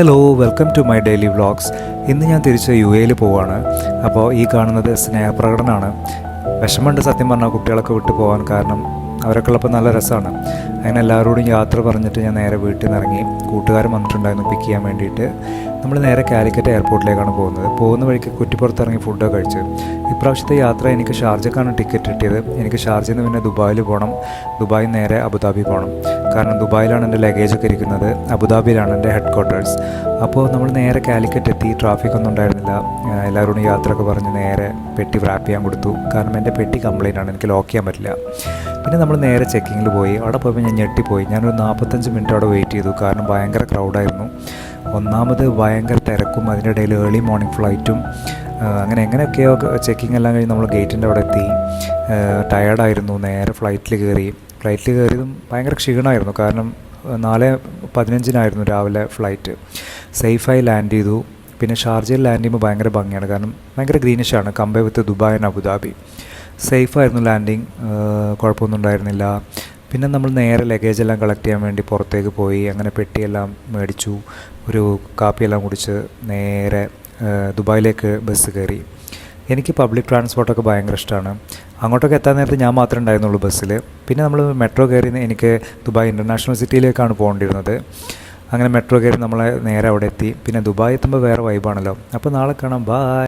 Hello, welcome to my daily vlogs. ഇന്ന് ഞാൻ തിരിച്ച് യു എയിൽ പോവാണ്. അപ്പോൾ ഈ കാണുന്നത് സ്നേഹപ്രകടനമാണ്. വിഷമമുണ്ട് സത്യം പറഞ്ഞാൽ കുട്ടികളൊക്കെ വിട്ടു പോകാൻ. കാരണം അവരൊക്കെ ഉള്ളപ്പോൾ നല്ല രസമാണ്. അങ്ങനെ എല്ലാവരോടും യാത്ര പറഞ്ഞിട്ട് ഞാൻ നേരെ വീട്ടിൽ നിന്ന് ഇറങ്ങി. കൂട്ടുകാരൻ വന്നിട്ടുണ്ടായിരുന്നു പിക്ക് ചെയ്യാൻ വേണ്ടിയിട്ട്. നമ്മൾ നേരെ കാലിക്കറ്റ് എയർപോർട്ടിലേക്കാണ് പോകുന്ന വഴിക്ക് കുറ്റിപ്പുറത്ത് ഇറങ്ങി ഫുഡൊക്കെ കഴിച്ച്. ഇപ്രാവശ്യത്തെ യാത്ര എനിക്ക് ഷാർജക്കാണ് ടിക്കറ്റ് കിട്ടിയത്. എനിക്ക് ഷാർജയിൽ നിന്ന് പിന്നെ ദുബായിൽ പോകണം. ദുബായിൽ നേരെ അബുദാബി പോകണം. കാരണം ദുബായിലാണ് എൻ്റെ ലഗേജൊക്കെ ഇരിക്കുന്നത്, അബുദാബിയിലാണ് എൻ്റെ ഹെഡ് ക്വാർട്ടേഴ്സ്. അപ്പോൾ നമ്മൾ നേരെ കാലിക്കറ്റ് എത്തി. ട്രാഫിക് ഒന്നും ഉണ്ടായിരുന്നില്ല. എല്ലാവരോടും യാത്രയൊക്കെ പറഞ്ഞ് നേരെ പെട്ടി റാപ്പ് ചെയ്യാൻ കൊടുത്തു. കാരണം എൻ്റെ പെട്ടി കംപ്ലൈൻ്റ് ആണ്, എനിക്ക് ലോക്ക് ചെയ്യാൻ പറ്റില്ല. പിന്നെ നമ്മൾ നേരെ ചെക്കിങ്ങിൽ പോയി. അവിടെ പോയപ്പോൾ ഞാൻ ഞെട്ടിപ്പോയി. ഞാനൊരു 45 മിനിറ്റ് അവിടെ വെയിറ്റ് ചെയ്തു. കാരണം ഭയങ്കര ക്രൗഡായിരുന്നു. ഒന്നാമത് ഭയങ്കര തിരക്കും, അതിൻ്റെ ഇടയിൽ ഏർലി മോർണിംഗ് ഫ്ലൈറ്റും. അങ്ങനെ എങ്ങനെയൊക്കെയോ ചെക്കിങ് എല്ലാം കഴിഞ്ഞ് നമ്മൾ ഗേറ്റിൻ്റെ അവിടെ എത്തി. ടയേർഡായിരുന്നു. നേരെ ഫ്ലൈറ്റിൽ കയറിയതും ഭയങ്കര ക്ഷീണമായിരുന്നു. കാരണം 4:15 രാവിലെ ഫ്ലൈറ്റ്. സേഫായി ലാൻഡ് ചെയ്തു. പിന്നെ ഷാർജയിൽ ലാൻഡ് ചെയ്യുമ്പോൾ ഭയങ്കര ഭംഗിയാണ്. കാരണം ഭയങ്കര ഗ്രീനിഷാണ് compare with Dubai and Abu Dhabi. സേഫായിരുന്നു ലാൻഡിങ്, കുഴപ്പമൊന്നും ഉണ്ടായിരുന്നില്ല. പിന്നെ നമ്മൾ നേരെ ലഗേജെല്ലാം കളക്ട് ചെയ്യാൻ വേണ്ടി പുറത്തേക്ക് പോയി. അങ്ങനെ പെട്ടിയെല്ലാം മേടിച്ചു, ഒരു കാപ്പിയെല്ലാം കുടിച്ച് നേരെ ദുബായിലേക്ക് ബസ് കയറി. എനിക്ക് പബ്ലിക് ട്രാൻസ്പോർട്ടൊക്കെ ഭയങ്കര ഇഷ്ടമാണ്. അങ്ങോട്ടൊക്കെ എത്താൻ നേരത്തെ ഞാൻ മാത്രമേ ഉണ്ടായിരുന്നുള്ളൂ ബസ്സിൽ. പിന്നെ നമ്മൾ മെട്രോ കയറി എനിക്ക് ദുബായ് ഇൻ്റർനാഷണൽ സിറ്റിയിലേക്കാണ് പോകേണ്ടിയിരുന്നത്. അങ്ങനെ മെട്രോ കയറി നമ്മളെ നേരെ അവിടെ എത്തി. പിന്നെ ദുബായ് എത്തുമ്പോൾ വേറെ വൈബാണല്ലോ. അപ്പോൾ നാളെ കാണാം. ബൈ.